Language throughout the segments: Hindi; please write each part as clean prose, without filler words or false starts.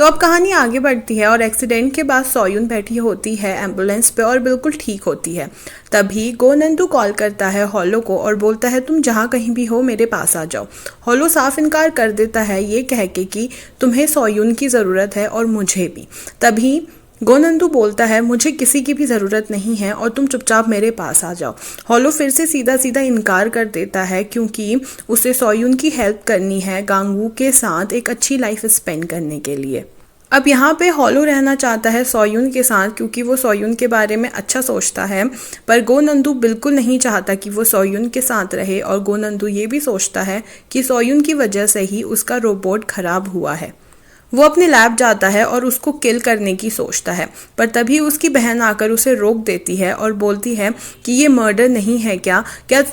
तो अब कहानी आगे बढ़ती है और एक्सीडेंट के बाद सोयुन बैठी होती है एम्बुलेंस पे और बिल्कुल ठीक होती है। तभी गोनंदू कॉल करता है हॉलो को और बोलता है तुम जहाँ कहीं भी हो मेरे पास आ जाओ। हॉलो साफ इनकार कर देता है ये कह के कि तुम्हें सोयुन की ज़रूरत है और मुझे भी। तभी गोनंदू बोलता है मुझे किसी की भी ज़रूरत नहीं है और तुम चुपचाप मेरे पास आ जाओ। हॉलो फिर से सीधा सीधा इनकार कर देता है क्योंकि उसे सोयुन की हेल्प करनी है गांगवू के साथ एक अच्छी लाइफ स्पेंड करने के लिए। अब यहाँ पे हॉलो रहना चाहता है सोयुन के साथ क्योंकि वो सोयुन के बारे में अच्छा सोचता है, पर गोनंदू बिल्कुल नहीं चाहता कि वो सोयुन के साथ रहे और गोनंदू ये भी सोचता है कि सोयुन की वजह से ही उसका रोबोट खराब हुआ है। वो अपने लैब जाता है और उसको किल करने की सोचता है, पर तभी उसकी बहन आकर उसे रोक देती है और बोलती है कि ये मर्डर नहीं है। क्या क्या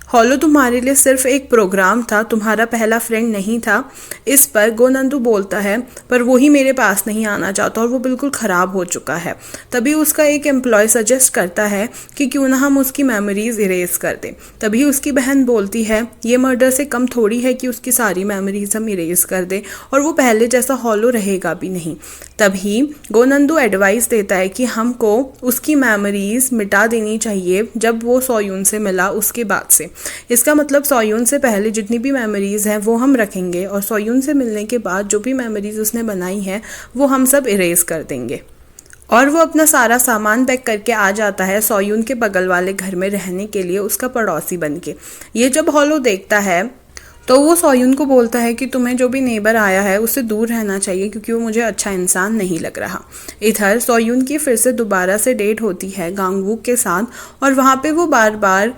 हॉलो तुम्हारे लिए सिर्फ एक प्रोग्राम था, तुम्हारा पहला फ्रेंड नहीं था। इस पर गोनंदू बोलता है पर वो ही मेरे पास नहीं आना चाहता और वो बिल्कुल ख़राब हो चुका है। तभी उसका एक एम्प्लॉय सजेस्ट करता है कि क्यों ना हम उसकी मेमोरीज इरेज कर दें। तभी उसकी बहन बोलती है ये मर्डर से कम थोड़ी है कि उसकी सारी मेमोरीज हम इरेज कर दें और वो पहले जैसा हॉलो रहेगा भी नहीं। तभी गोनंदू एडवाइस देता है कि हमको उसकी मेमोरीज मिटा देनी चाहिए जब वो सोयुन से मिला उसके बाद से। इसका मतलब सोयुन से पहले जितनी भी मेमोरीज हैं वो हम रखेंगे और सोयुन से मिलने के बाद जो भी मेमोरीज उसने बनाई हैं वो हम सब इरेज कर देंगे। और वो अपना सारा सामान पैक करके आ जाता है सोयुन के बगल वाले घर में रहने के लिए उसका पड़ोसी बन के। ये जब हॉलो देखता है तो वो सोयुन को बोलता है कि तुम्हें जो भी नेबर आया है उससे दूर रहना चाहिए क्योंकि वो मुझे अच्छा इंसान नहीं लग रहा। इधर सोयुन की फिर से दोबारा से डेट होती है गांगवू के साथ और वहाँ पे वो बार बार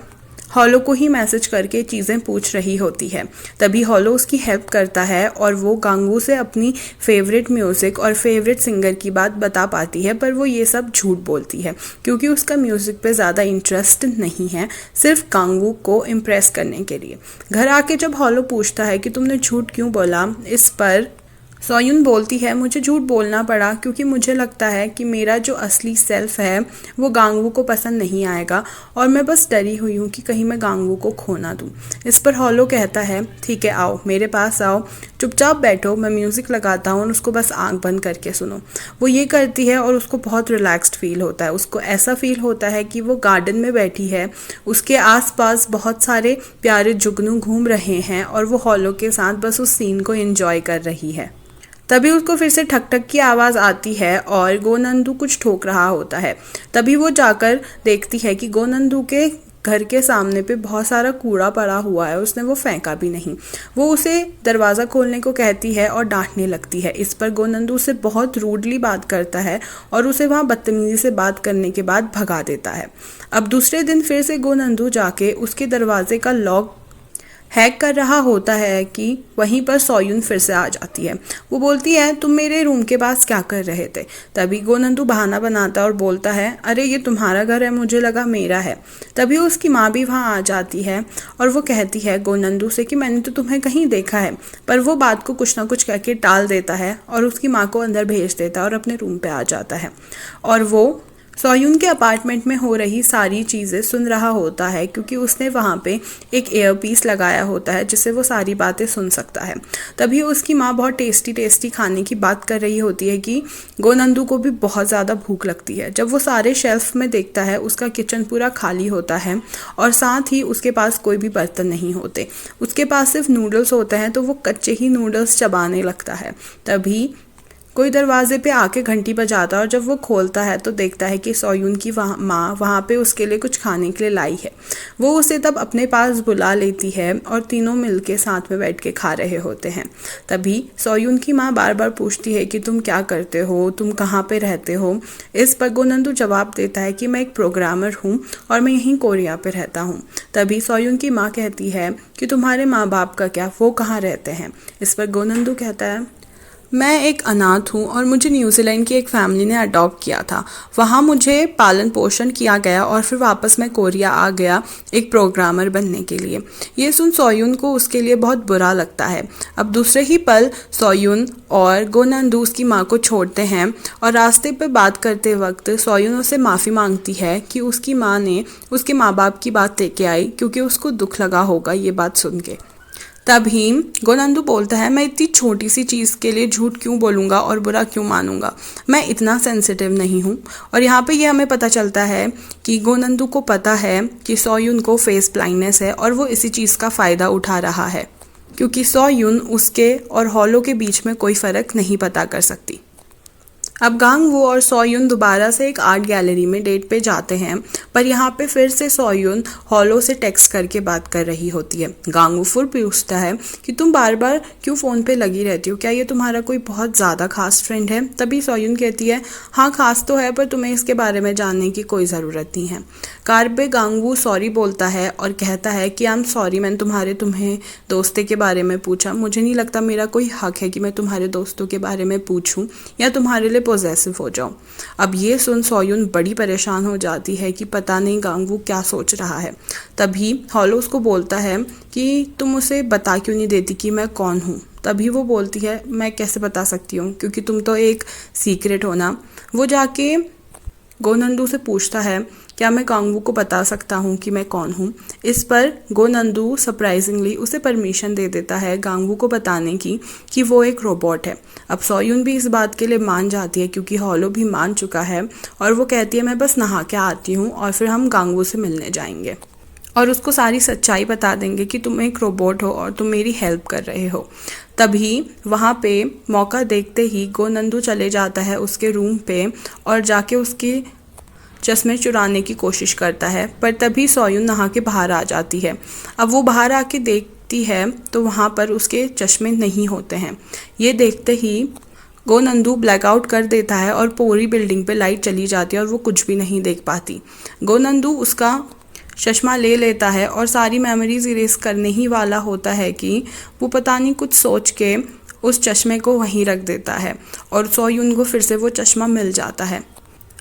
हॉलो को ही मैसेज करके चीज़ें पूछ रही होती है। तभी हॉलो उसकी हेल्प करता है और वो गांगवू से अपनी फेवरेट म्यूज़िक और फेवरेट सिंगर की बात बता पाती है, पर वो ये सब झूठ बोलती है क्योंकि उसका म्यूज़िक पे ज़्यादा इंटरेस्ट नहीं है, सिर्फ गांगवू को इम्प्रेस करने के लिए। घर आके जब हॉलो पूछता है कि तुमने झूठ क्यों बोला, इस पर सोयुन बोलती है मुझे झूठ बोलना पड़ा क्योंकि मुझे लगता है कि मेरा जो असली सेल्फ है वो गांगवू को पसंद नहीं आएगा और मैं बस डरी हुई हूँ कि कहीं मैं गांगवू को खो ना दूँ। इस पर हॉलो कहता है ठीक है आओ मेरे पास आओ, चुपचाप बैठो, मैं म्यूज़िक लगाता हूँ और उसको बस आंख बंद करके सुनो। वो ये करती है और उसको बहुत रिलैक्स्ड फील होता है। उसको ऐसा फील होता है कि वो गार्डन में बैठी है, उसके आसपास बहुत सारे प्यारे जुगनू घूम रहे हैं और वो हॉलो के साथ बस उस सीन को एंजॉय कर रही है। तभी उसको फिर से ठक ठक की आवाज़ आती है और गोनंदू कुछ ठोक रहा होता है। तभी वो जाकर देखती है कि गोनंदू के घर के सामने पे बहुत सारा कूड़ा पड़ा हुआ है, उसने वो फेंका भी नहीं। वो उसे दरवाज़ा खोलने को कहती है और डांटने लगती है। इस पर गोनंदू उसे बहुत रूडली बात करता है और उसे वहाँ बदतमीजी से बात करने के बाद भगा देता है। अब दूसरे दिन फिर से गोनंदू जाके उसके दरवाजे का लॉक हैक कर रहा होता है कि वहीं पर सोयुन फिर से आ जाती है। वो बोलती है तुम मेरे रूम के पास क्या कर रहे थे। तभी गोनंदू बहाना बनाता और बोलता है अरे ये तुम्हारा घर है, मुझे लगा मेरा है। तभी उसकी माँ भी वहाँ आ जाती है और वो कहती है गोनंदू से कि मैंने तो तुम्हें कहीं देखा है, पर वो बात को कुछ ना कुछ करके टाल देता है और उसकी माँ को अंदर भेज देता है और अपने रूम पे आ जाता है। और वो सोयुन के अपार्टमेंट में हो रही सारी चीज़ें सुन रहा होता है क्योंकि उसने वहाँ पे एक ईयरपीस लगाया होता है जिससे वो सारी बातें सुन सकता है। तभी उसकी माँ बहुत टेस्टी टेस्टी खाने की बात कर रही होती है कि गोनंदू को भी बहुत ज़्यादा भूख लगती है। जब वो सारे शेल्फ में देखता है उसका किचन पूरा खाली होता है और साथ ही उसके पास कोई भी बर्तन नहीं होते, उसके पास सिर्फ नूडल्स होते हैं, तो वो कच्चे ही नूडल्स चबाने लगता है। तभी कोई दरवाजे पे आके घंटी बजाता है और जब वो खोलता है तो देखता है कि सोयुन की माँ वहाँ पे उसके लिए कुछ खाने के लिए लाई है। वो उसे तब अपने पास बुला लेती है और तीनों मिलके साथ में बैठ के खा रहे होते हैं। तभी सोयुन की माँ बार बार पूछती है कि तुम क्या करते हो, तुम कहाँ पे रहते हो। इस पर गोनंदू जवाब देता है कि मैं एक प्रोग्रामर हूँ और मैं यहीं कोरिया पे रहता हूँ। तभी सोयुन की माँ कहती है कि तुम्हारे माँ बाप का क्या, वो कहाँ रहते हैं। इस पर गोनंदू कहता है मैं एक अनाथ हूँ और मुझे न्यूजीलैंड की एक फैमिली ने अडॉप्ट किया था, वहाँ मुझे पालन पोषण किया गया और फिर वापस मैं कोरिया आ गया एक प्रोग्रामर बनने के लिए। ये सुन सोयुन को उसके लिए बहुत बुरा लगता है। अब दूसरे ही पल सोयुन और गोनंदू उसकी माँ को छोड़ते हैं और रास्ते पे बात करते वक्त सोयुन उससे माफ़ी मांगती है कि उसकी माँ ने उसके माँ बाप की बात लेके आई क्योंकि उसको दुख लगा होगा ये बात सुन के। तभी गोनंदू बोलता है, मैं इतनी छोटी सी चीज़ के लिए झूठ क्यों बोलूँगा और बुरा क्यों मानूंगा, मैं इतना सेंसिटिव नहीं हूँ। और यहाँ पे ये हमें पता चलता है कि गोनंदू को पता है कि सोयुन को फेस ब्लाइंडनेस है और वो इसी चीज़ का फ़ायदा उठा रहा है, क्योंकि सोयुन उसके और हॉलो के बीच में कोई फ़र्क नहीं पता कर सकती। अब गांगवू और सोयुन दोबारा से एक आर्ट गैलरी में डेट पे जाते हैं, पर यहाँ पे फिर से सोयुन हॉलो से टेक्स्ट करके बात कर रही होती है। गांगवू फिर पूछता है कि तुम बार बार क्यों फ़ोन पे लगी रहती हो, क्या ये तुम्हारा कोई बहुत ज़्यादा खास फ्रेंड है। तभी सोयुन कहती है, हाँ खास तो है, पर तुम्हें इसके बारे में जानने की कोई ज़रूरत नहीं है। कार पे गांगवू सॉरी बोलता है और कहता है कि आई एम सॉरी, मैंने तुम्हें दोस्ती के बारे में पूछा, मुझे नहीं लगता मेरा कोई हक है कि मैं तुम्हारे दोस्तों के बारे में पूछूं या तुम्हारे लिए पॉजेसिव हो जाऊं। अब ये सुन सोयुन बड़ी परेशान हो जाती है कि पता नहीं गांगवू क्या सोच रहा है। तभी हॉलो उसको बोलता है कि तुम उसे बता क्यों नहीं देती कि मैं कौन हूँ। तभी वो बोलती है, मैं कैसे बता सकती हूँ, क्योंकि तुम तो एक सीक्रेट हो ना। वो जाके गोनंदू से पूछता है, क्या मैं गांगवू को बता सकता हूँ कि मैं कौन हूँ। इस पर गोनंदू सरप्राइजिंगली उसे परमिशन दे देता है गांगवू को बताने की कि वो एक रोबोट है। अब सोयुन भी इस बात के लिए मान जाती है, क्योंकि हॉलो भी मान चुका है, और वो कहती है, मैं बस नहा के आती हूँ और फिर हम गांगवू से मिलने जाएंगे और उसको सारी सच्चाई बता देंगे कि तुम एक रोबोट हो और तुम मेरी हेल्प कर रहे हो। तभी वहाँ पे मौका देखते ही गोनंदू चले जाता है उसके रूम पे और जाके उसके चश्मे चुराने की कोशिश करता है, पर तभी सोयुन नहा के बाहर आ जाती है। अब वो बाहर आके देखती है तो वहाँ पर उसके चश्मे नहीं होते हैं। ये देखते ही गोनंदू ब्लैकआउट कर देता है और पूरी बिल्डिंग पे लाइट चली जाती है और वो कुछ भी नहीं देख पाती। गोनंदू उसका चश्मा ले लेता है और सारी मेमोरीज इरेज करने ही वाला होता है कि वो पता नहीं कुछ सोच के उस चश्मे को वहीं रख देता है और सोयुन को फिर से वो चश्मा मिल जाता है।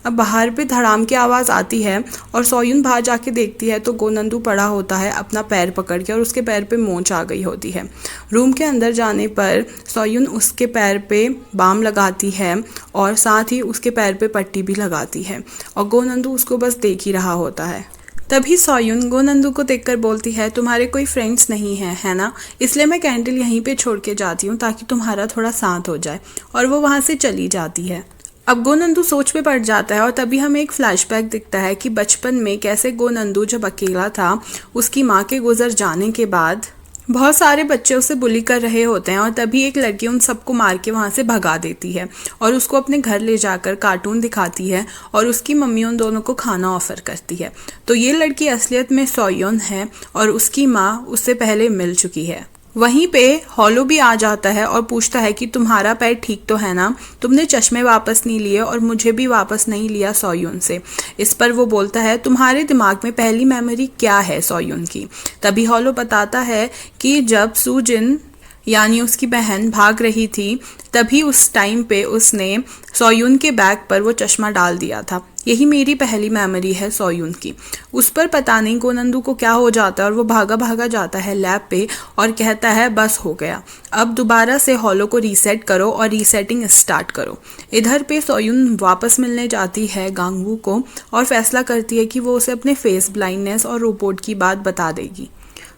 अब बाहर पे धड़ाम की आवाज़ आती है और सोयुन बाहर जाके देखती है तो गोनंदू पड़ा होता है अपना पैर पकड़ के और उसके पैर पे मोच आ गई होती है। रूम के अंदर जाने पर सोयुन उसके पैर पे बाम लगाती है और साथ ही उसके पैर पे पट्टी भी लगाती है और गोनंदू उसको बस देख ही रहा होता है। तभी सोयुन गोनंदू को देखकर बोलती है, तुम्हारे कोई फ्रेंड्स नहीं हैं, है ना, इसलिए मैं कैंडल यहीं पे छोड़ के जाती हूँ ताकि तुम्हारा थोड़ा शांत हो जाए। और वो वहाँ से चली जाती है। अब गोनंदू सोच में पड़ जाता है और तभी हमें एक फ्लैशबैक दिखता है कि बचपन में कैसे गोनंदू जब अकेला था, उसकी माँ के गुजर जाने के बाद बहुत सारे बच्चे उसे बुली कर रहे होते हैं और तभी एक लड़की उन सबको मार के वहाँ से भगा देती है और उसको अपने घर ले जाकर कार्टून दिखाती है और उसकी मम्मी उन दोनों को खाना ऑफर करती है। तो ये लड़की असलियत में सोयुन है और उसकी माँ उससे पहले मिल चुकी है। वहीं पे हॉलो भी आ जाता है और पूछता है कि तुम्हारा पैर ठीक तो है ना, तुमने चश्मे वापस नहीं लिए और मुझे भी वापस नहीं लिया सोयुन से। इस पर वो बोलता है, तुम्हारे दिमाग में पहली मेमोरी क्या है सोयुन की। तभी हॉलो बताता है कि जब सुजिन यानी उसकी बहन भाग रही थी तभी उस टाइम पे उसने सोयुन के बैग पर वो चश्मा डाल दिया था। यही मेरी पहली मेमोरी है सोयुन की। उस पर पता नहीं गोनंदू को क्या हो जाता है और वो भागा भागा जाता है लैब पे और कहता है बस हो गया, अब दोबारा से हॉलो को रीसेट करो और रीसेटिंग स्टार्ट करो। इधर पे सोयुन वापस मिलने जाती है गांगवू को और फैसला करती है कि वो उसे अपने फेस ब्लाइंडनेस और रोबोट की बात बता देगी।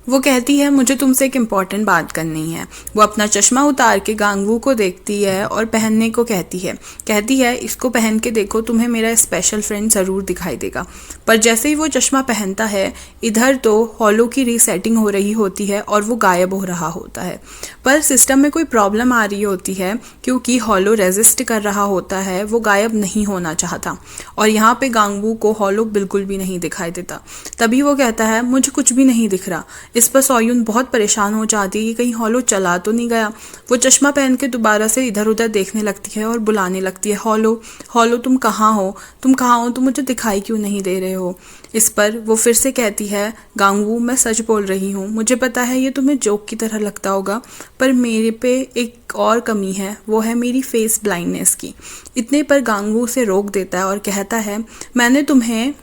वो कहती है, मुझे तुमसे एक इम्पॉर्टेंट बात करनी है। वो अपना चश्मा उतार के गांगवू को देखती है और पहनने को कहती है इसको पहन के देखो, तुम्हें मेरा स्पेशल फ्रेंड ज़रूर दिखाई देगा। पर जैसे ही वो चश्मा पहनता है इधर तो हॉलो की रीसेटिंग हो रही होती है और वो गायब हो रहा होता है। पर सिस्टम में कोई प्रॉब्लम आ रही होती है क्योंकि हॉलो रेजिस्ट कर रहा होता है, वो गायब नहीं होना चाहता और यहाँ पे गांगवू को हॉलो बिल्कुल भी नहीं दिखाई देता। तभी वो कहता है, मुझे कुछ भी नहीं दिख रहा। इस पर सोयुन बहुत परेशान हो जाती है कि कहीं हॉलो चला तो नहीं गया। वो चश्मा पहन के दोबारा से इधर उधर देखने लगती है और बुलाने लगती है, हॉलो हॉलो तुम कहाँ हो, तुम मुझे दिखाई क्यों नहीं दे रहे हो। इस पर वो फिर से कहती है, गांगवू मैं सच बोल रही हूँ, मुझे पता है ये तुम्हें जोक की तरह लगता होगा, पर मेरे पे एक और कमी है, वो है मेरी फेस ब्लाइंडनेस की। इतने पर गांगवू उसे रोक देता है और कहता है, मैंने तुम्हें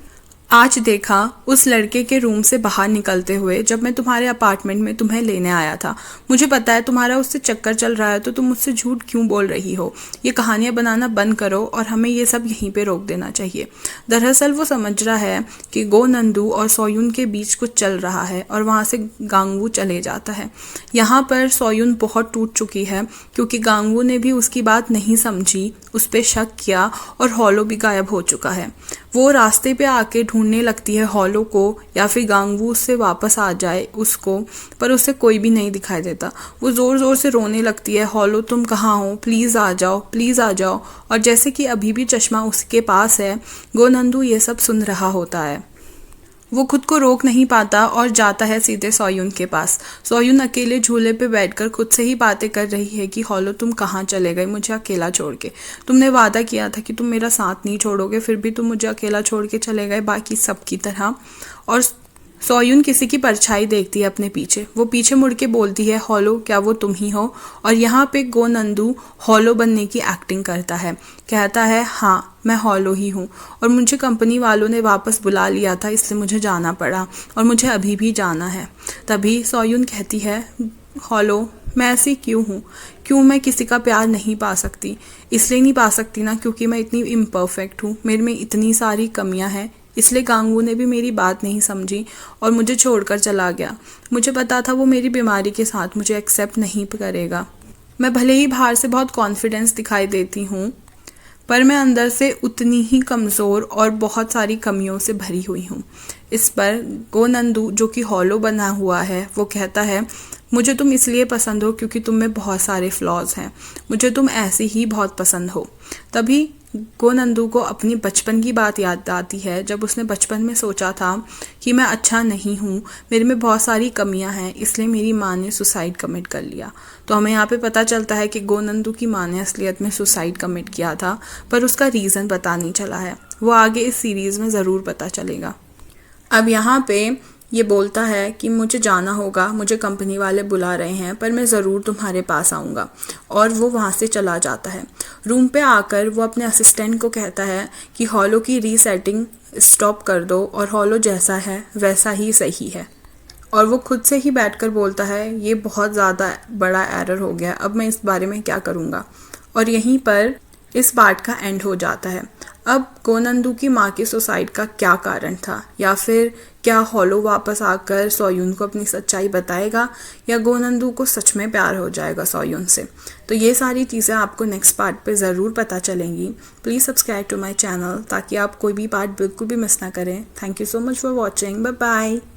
आज देखा उस लड़के के रूम से बाहर निकलते हुए जब मैं तुम्हारे अपार्टमेंट में तुम्हें लेने आया था। मुझे पता है तुम्हारा उससे चक्कर चल रहा है, तो तुम मुझसे झूठ क्यों बोल रही हो। ये कहानियां बनाना बंद करो और हमें ये सब यहीं पे रोक देना चाहिए। दरअसल वो समझ रहा है कि गो नंदू और सोयुन के बीच कुछ चल रहा है और वहाँ से गांगवू चले जाता है। यहाँ पर सोयुन बहुत टूट चुकी है क्योंकि गांगवू ने भी उसकी बात नहीं समझी, उस पर शक किया और हॉलो भी गायब हो चुका है। वो रास्ते पे आके ढूंढने लगती है हॉलो को या फिर गांगवू उससे वापस आ जाए उसको, पर उसे कोई भी नहीं दिखाई देता। वो ज़ोर ज़ोर से रोने लगती है, हॉलो तुम कहाँ हो, प्लीज़ आ जाओ, प्लीज़ आ जाओ। और जैसे कि अभी भी चश्मा उसके पास है, गो नंदू ये सब सुन रहा होता है। वो खुद को रोक नहीं पाता और जाता है सीधे सोयुन के पास। सोयुन अकेले झूले पे बैठकर खुद से ही बातें कर रही है कि हॉलो तुम कहाँ चले गए मुझे अकेला छोड़ के। तुमने वादा किया था कि तुम मेरा साथ नहीं छोड़ोगे, फिर भी तुम मुझे अकेला छोड़ के चले गए बाकी सब की तरह। और सोयुन किसी की परछाई देखती है अपने पीछे। वो पीछे मुड़ के बोलती है, हॉलो क्या वो तुम ही हो। और यहाँ पे गो नंदू हॉलो बनने की एक्टिंग करता है, कहता है हाँ मैं हॉलो ही हूँ और मुझे कंपनी वालों ने वापस बुला लिया था, इसलिए मुझे जाना पड़ा और मुझे अभी भी जाना है। तभी सोयुन कहती है, हॉलो मैं ऐसी क्यों हूँ, क्यों मैं किसी का प्यार नहीं पा सकती। इसलिए नहीं पा सकती ना क्योंकि मैं इतनी इम्परफेक्ट हूँ, मेरे में इतनी सारी कमियाँ हैं, इसलिए गांगवू ने भी मेरी बात नहीं समझी और मुझे छोड़कर चला गया। मुझे पता था वो मेरी बीमारी के साथ मुझे एक्सेप्ट नहीं करेगा। मैं भले ही बाहर से बहुत कॉन्फिडेंस दिखाई देती हूँ, पर मैं अंदर से उतनी ही कमज़ोर और बहुत सारी कमियों से भरी हुई हूँ। इस पर गो नंदू जो कि हॉलो बना हुआ है वो कहता है, मुझे तुम इसलिए पसंद हो क्योंकि तुम में बहुत सारे फ्लॉज हैं, मुझे तुम ऐसे ही बहुत पसंद हो। तभी गो नंदू को अपनी बचपन की बात याद आती है, जब उसने बचपन में सोचा था कि मैं अच्छा नहीं हूँ, मेरे में बहुत सारी कमियां हैं, इसलिए मेरी माँ ने सुसाइड कमिट कर लिया। तो हमें यहाँ पे पता चलता है कि गो नंदू की माँ ने असलियत में सुसाइड कमिट किया था, पर उसका रीज़न पता नहीं चला है। वो आगे इस सीरीज़ में ज़रूर पता चलेगा। अब यहाँ पे ये बोलता है कि मुझे जाना होगा, मुझे कंपनी वाले बुला रहे हैं, पर मैं ज़रूर तुम्हारे पास आऊँगा। और वो वहाँ से चला जाता है। रूम पे आकर वो अपने असिस्टेंट को कहता है कि हॉलो की रीसेटिंग स्टॉप कर दो और हॉलो जैसा है वैसा ही सही है। और वो खुद से ही बैठकर बोलता है, ये बहुत ज़्यादा बड़ा एरर हो गया, अब मैं इस बारे में क्या करूँगा। और यहीं पर इस पार्ट का एंड हो जाता है। अब गो नंदू की माँ के सुसाइड का क्या कारण था, या फिर क्या हॉलो वापस आकर सोयुन को अपनी सच्चाई बताएगा, या गो नंदू को सच में प्यार हो जाएगा सोयुन से। तो ये सारी चीज़ें आपको नेक्स्ट पार्ट पे ज़रूर पता चलेंगी। Please subscribe to my channel ताकि आप कोई भी पार्ट बिल्कुल भी मिस ना करें। Thank you so much for watching. Bye bye.